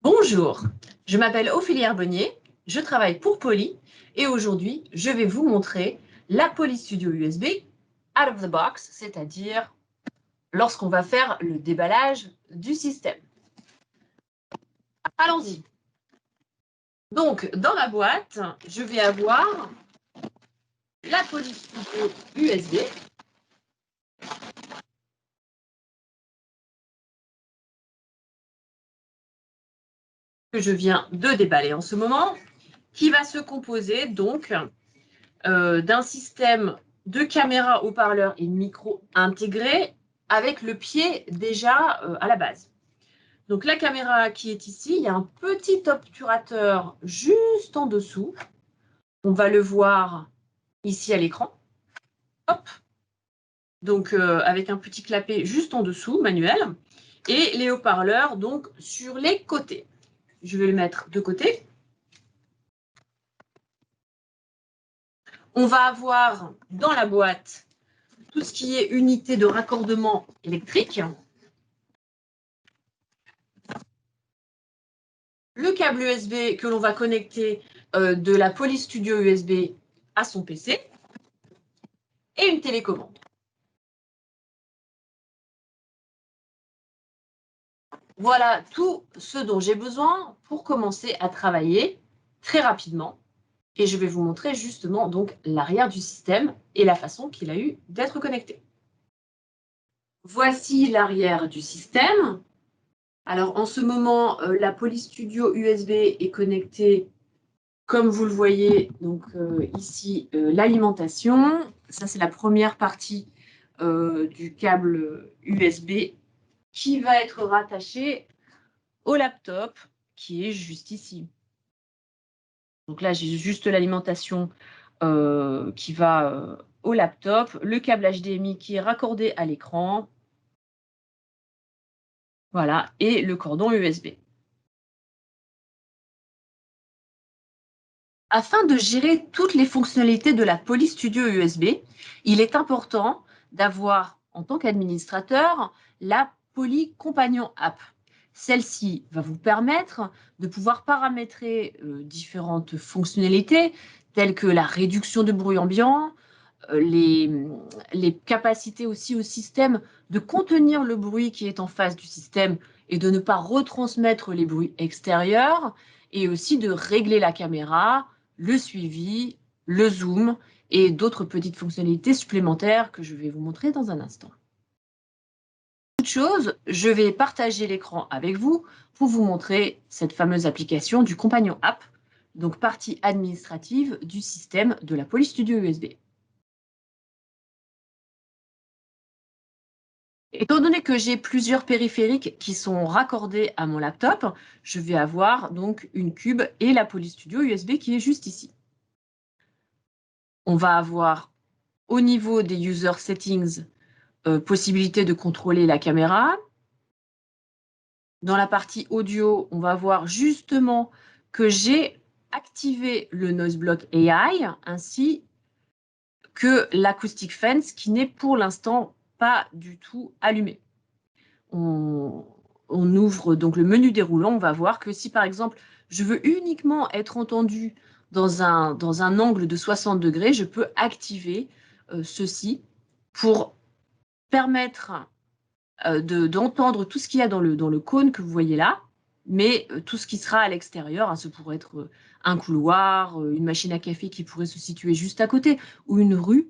Bonjour, je m'appelle Ophélie Arbonnier, je travaille pour Poly et aujourd'hui, je vais vous montrer la Poly Studio USB out of the box, c'est-à-dire lorsqu'on va faire le déballage du système. Allons-y. Donc, dans ma boîte, je vais avoir la Poly Studio USB. Que je viens de déballer en ce moment, qui va se composer donc d'un système de caméra, haut-parleur et micro intégrés avec le pied déjà à la base. Donc la caméra qui est ici, il y a un petit obturateur juste en dessous. On va le voir ici à l'écran. Hop. Donc avec un petit clapet juste en dessous, manuel. Et les haut-parleurs donc sur les côtés. Je vais le mettre de côté. On va avoir dans la boîte tout ce qui est unité de raccordement électrique. Le câble USB que l'on va connecter de la Poly Studio USB à son PC et une télécommande. Voilà tout ce dont j'ai besoin pour commencer à travailler très rapidement. Et je vais vous montrer justement donc l'arrière du système et la façon qu'il a eu d'être connecté. Voici l'arrière du système. Alors en ce moment, la Poly Studio USB est connectée, comme vous le voyez, donc ici, l'alimentation. Ça, c'est la première partie du câble USB qui va être rattaché au laptop qui est juste ici. Donc là, j'ai juste l'alimentation qui va au laptop, le câble HDMI qui est raccordé à l'écran. Voilà, et le cordon USB. Afin de gérer toutes les fonctionnalités de la Poly Studio USB, il est important d'avoir, en tant qu'administrateur, la Poly Companion App. Celle-ci va vous permettre de pouvoir paramétrer différentes fonctionnalités telles que la réduction de bruit ambiant, les capacités aussi au système de contenir le bruit qui est en face du système et de ne pas retransmettre les bruits extérieurs, et aussi de régler la caméra, le suivi, le zoom et d'autres petites fonctionnalités supplémentaires que je vais vous montrer dans un instant. Toute chose, je vais partager l'écran avec vous pour vous montrer cette fameuse application du Companion App, donc partie administrative du système de la Poly Studio USB. Étant donné que j'ai plusieurs périphériques qui sont raccordés à mon laptop, je vais avoir donc une cube et la Poly Studio USB qui est juste ici. On va avoir au niveau des user settings possibilité de contrôler la caméra. Dans la partie audio, on va voir justement que j'ai activé le Noise Block AI ainsi que l'Acoustic Fence qui n'est pour l'instant pas du tout allumé. On ouvre donc le menu déroulant, on va voir que si par exemple je veux uniquement être entendu dans un angle de 60 degrés, je peux activer ceci pour permettre d'entendre tout ce qu'il y a dans le cône que vous voyez là, mais tout ce qui sera à l'extérieur, hein, ce pourrait être un couloir, une machine à café qui pourrait se situer juste à côté, ou une rue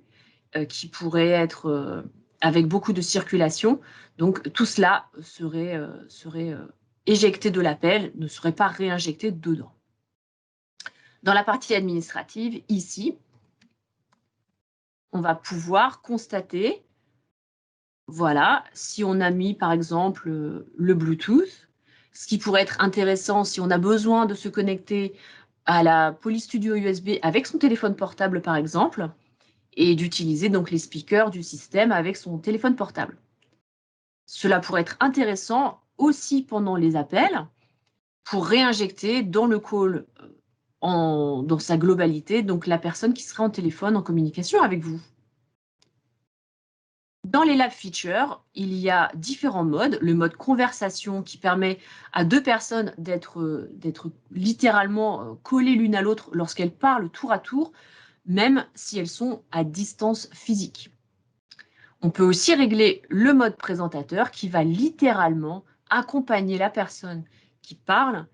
qui pourrait être avec beaucoup de circulation. Donc tout cela serait éjecté de l'appel, ne serait pas réinjecté dedans. Dans la partie administrative, ici, on va pouvoir constater, voilà, si on a mis par exemple le Bluetooth, ce qui pourrait être intéressant si on a besoin de se connecter à la Poly Studio USB avec son téléphone portable par exemple, et d'utiliser donc les speakers du système avec son téléphone portable. Cela pourrait être intéressant aussi pendant les appels pour réinjecter dans le call dans sa globalité, donc la personne qui sera en téléphone en communication avec vous. Dans les Lab Features, il y a différents modes. Le mode conversation qui permet à deux personnes d'être littéralement collées l'une à l'autre lorsqu'elles parlent tour à tour, même si elles sont à distance physique. On peut aussi régler le mode présentateur qui va littéralement accompagner la personne qui parle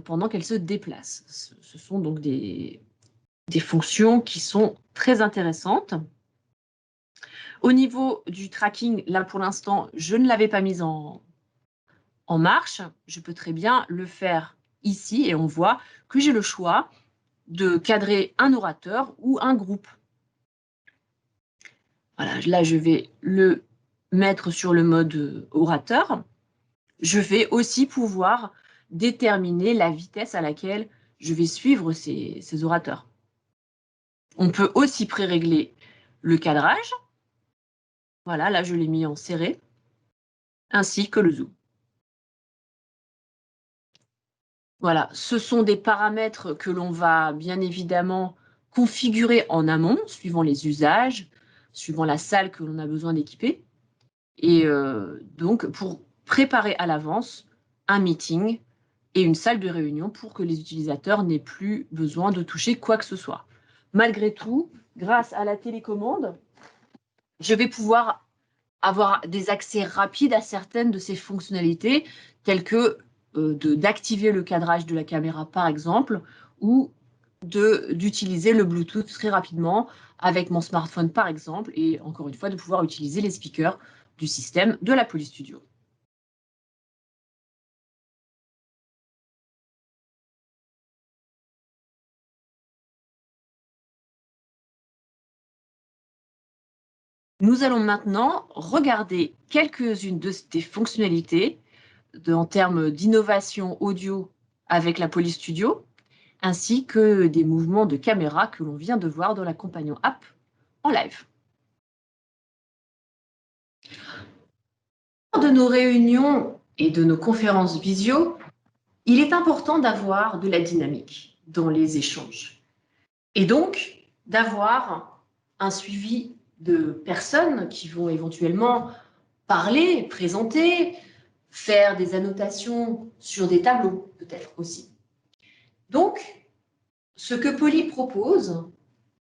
pendant qu'elle se déplace. Ce sont donc des fonctions qui sont très intéressantes. Au niveau du tracking, là pour l'instant, je ne l'avais pas mise en marche. Je peux très bien le faire ici et on voit que j'ai le choix de cadrer un orateur ou un groupe. Voilà, là je vais le mettre sur le mode orateur. Je vais aussi pouvoir déterminer la vitesse à laquelle je vais suivre ces orateurs. On peut aussi pré-régler le cadrage. Voilà, là je l'ai mis en serré, ainsi que le zoom. Voilà, ce sont des paramètres que l'on va bien évidemment configurer en amont, suivant les usages, suivant la salle que l'on a besoin d'équiper. Et donc, pour préparer à l'avance un meeting et une salle de réunion pour que les utilisateurs n'aient plus besoin de toucher quoi que ce soit. Malgré tout, grâce à la télécommande, je vais pouvoir avoir des accès rapides à certaines de ces fonctionnalités, telles que d'activer le cadrage de la caméra, par exemple, ou d'utiliser le Bluetooth très rapidement avec mon smartphone, par exemple, et encore une fois, de pouvoir utiliser les speakers du système de la Polystudio. Nous allons maintenant regarder quelques-unes des fonctionnalités en termes d'innovation audio avec la Polystudio, ainsi que des mouvements de caméra que l'on vient de voir dans la Compagnon App en live. Lors de nos réunions et de nos conférences visio, il est important d'avoir de la dynamique dans les échanges et donc d'avoir un suivi de personnes qui vont éventuellement parler, présenter, faire des annotations sur des tableaux peut-être aussi. Donc, ce que Poly propose,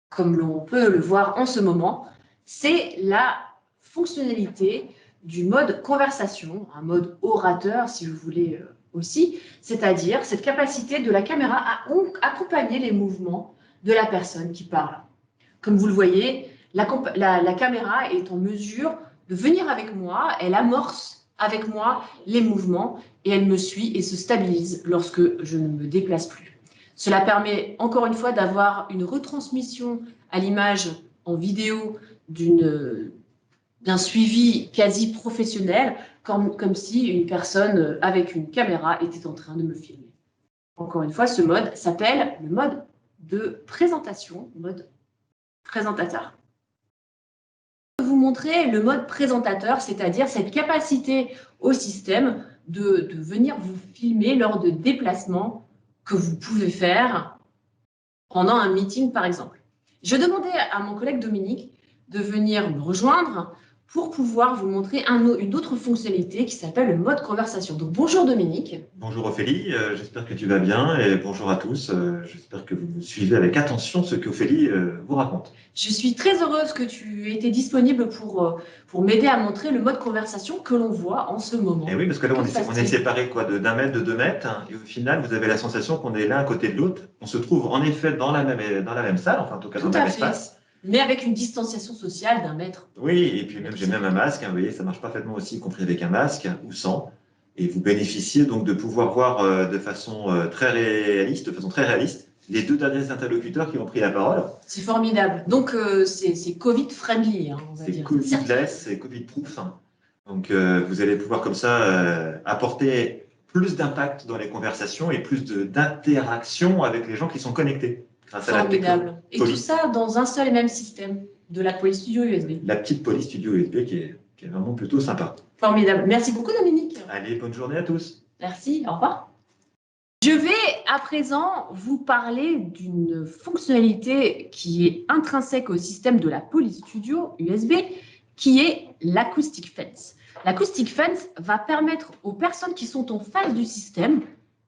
comme l'on peut le voir en ce moment, c'est la fonctionnalité du mode conversation, un mode orateur si vous voulez aussi, c'est-à-dire cette capacité de la caméra à accompagner les mouvements de la personne qui parle. Comme vous le voyez, la caméra est en mesure de venir avec moi, elle amorce avec moi les mouvements et elle me suit et se stabilise lorsque je ne me déplace plus. Cela permet encore une fois d'avoir une retransmission à l'image en vidéo d'un suivi quasi professionnel, comme si une personne avec une caméra était en train de me filmer. Encore une fois, ce mode s'appelle le mode de présentation, mode présentateur. Je vais vous montrer le mode présentateur, c'est-à-dire cette capacité au système de venir vous filmer lors de déplacements que vous pouvez faire pendant un meeting, par exemple. Je demandais à mon collègue Dominique de venir me rejoindre pour pouvoir vous montrer une autre fonctionnalité qui s'appelle le mode conversation. Donc, bonjour Dominique. Bonjour Ophélie, j'espère que tu vas bien et bonjour à tous. J'espère que vous suivez avec attention ce qu'Ophélie vous raconte. Je suis très heureuse que tu aies été disponible pour m'aider à montrer le mode conversation que l'on voit en ce moment. Et oui, parce que là, on est séparés d'1 mètre, de 2 mètres, hein, et au final, vous avez la sensation qu'on est l'un à côté de l'autre. On se trouve en effet dans la même salle, enfin en tout cas dans le même espace. Mais avec une distanciation sociale d'1 mètre. Oui, et puis j'ai même un masque, hein, vous voyez, ça marche parfaitement aussi, y compris avec un masque ou sans. Et vous bénéficiez donc de pouvoir voir de façon très réaliste, les 2 derniers interlocuteurs qui ont pris la parole. C'est formidable. Donc, c'est Covid-friendly, hein, on va dire. C'est Covid-less, c'est Covid-proof. Donc, vous allez pouvoir comme ça apporter plus d'impact dans les conversations et plus d'interaction avec les gens qui sont connectés. Formidable. Et tout ça dans un seul et même système de la Polystudio USB. La petite Polystudio USB qui est vraiment plutôt sympa. Formidable. Merci beaucoup, Dominique. Allez, bonne journée à tous. Merci, au revoir. Je vais à présent vous parler d'une fonctionnalité qui est intrinsèque au système de la Polystudio USB, qui est l'acoustic fence. L'acoustic fence va permettre aux personnes qui sont en face du système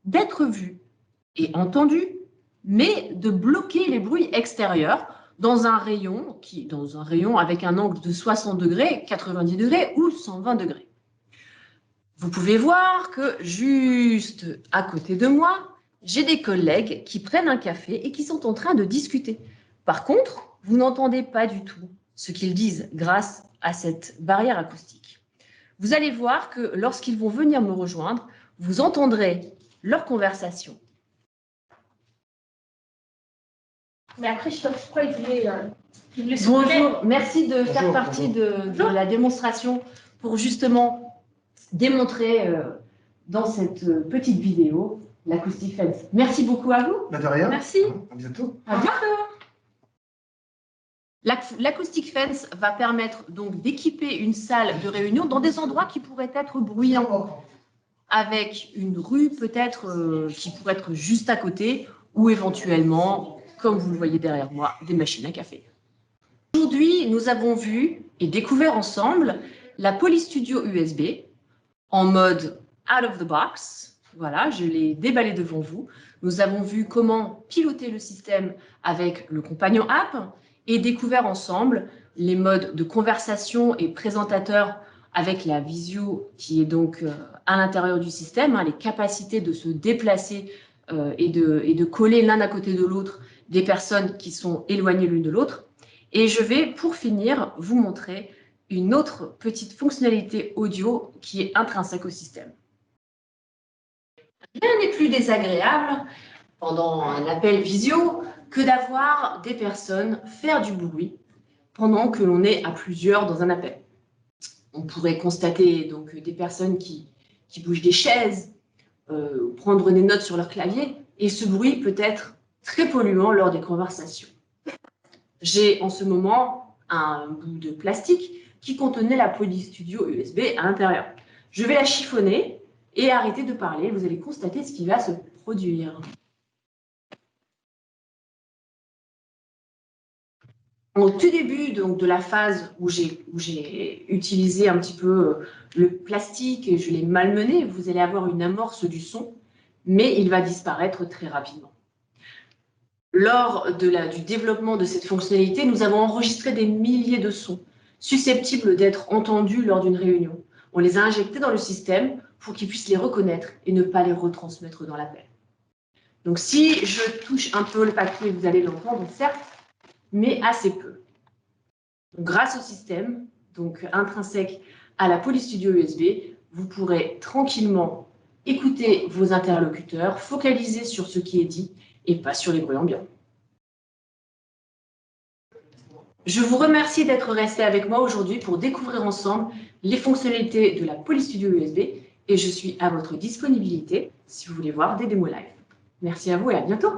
d'être vues et entendues, mais de bloquer les bruits extérieurs dans un rayon avec un angle de 60 degrés, 90 degrés ou 120 degrés. Vous pouvez voir que juste à côté de moi, j'ai des collègues qui prennent un café et qui sont en train de discuter. Par contre, vous n'entendez pas du tout ce qu'ils disent grâce à cette barrière acoustique. Vous allez voir que lorsqu'ils vont venir me rejoindre, vous entendrez leur conversation. Mais après, je crois qu'il voulait Bonjour, merci de faire partie de la démonstration pour justement démontrer dans cette petite vidéo l'acoustic fence. Merci beaucoup à vous. De rien. Merci. À bientôt. À bientôt. L'acoustic fence va permettre donc d'équiper une salle de réunion dans des endroits qui pourraient être bruyants, avec une rue peut-être qui pourrait être juste à côté, ou éventuellement, comme vous le voyez derrière moi, des machines à café. Aujourd'hui, nous avons vu et découvert ensemble la Polystudio USB en mode out of the box. Voilà, je l'ai déballé devant vous. Nous avons vu comment piloter le système avec le compagnon app et découvert ensemble les modes de conversation et présentateur avec la visio qui est donc à l'intérieur du système, les capacités de se déplacer et de coller l'un à côté de l'autre des personnes qui sont éloignées l'une de l'autre. Et je vais, pour finir, vous montrer une autre petite fonctionnalité audio qui est intrinsèque au système. Rien n'est plus désagréable pendant un appel visio que d'avoir des personnes faire du bruit pendant que l'on est à plusieurs dans un appel. On pourrait constater donc des personnes qui bougent des chaises, prendre des notes sur leur clavier, et ce bruit peut être très polluant lors des conversations. J'ai en ce moment un bout de plastique qui contenait la Polystudio USB à l'intérieur. Je vais la chiffonner et arrêter de parler. Vous allez constater ce qui va se produire. Au tout début donc, de la phase où j'ai utilisé un petit peu le plastique et je l'ai malmené, vous allez avoir une amorce du son, mais il va disparaître très rapidement. Lors du développement de cette fonctionnalité, nous avons enregistré des milliers de sons susceptibles d'être entendus lors d'une réunion. On les a injectés dans le système pour qu'il puisse les reconnaître et ne pas les retransmettre dans l'appel. Donc si je touche un peu le papier, vous allez l'entendre, certes, mais assez peu. Donc, grâce au système, donc intrinsèque à la Polystudio USB, vous pourrez tranquillement écouter vos interlocuteurs, focaliser sur ce qui est dit et pas sur les bruits ambiants. Je vous remercie d'être resté avec moi aujourd'hui pour découvrir ensemble les fonctionnalités de la Polystudio USB et je suis à votre disponibilité si vous voulez voir des démos live. Merci à vous et à bientôt.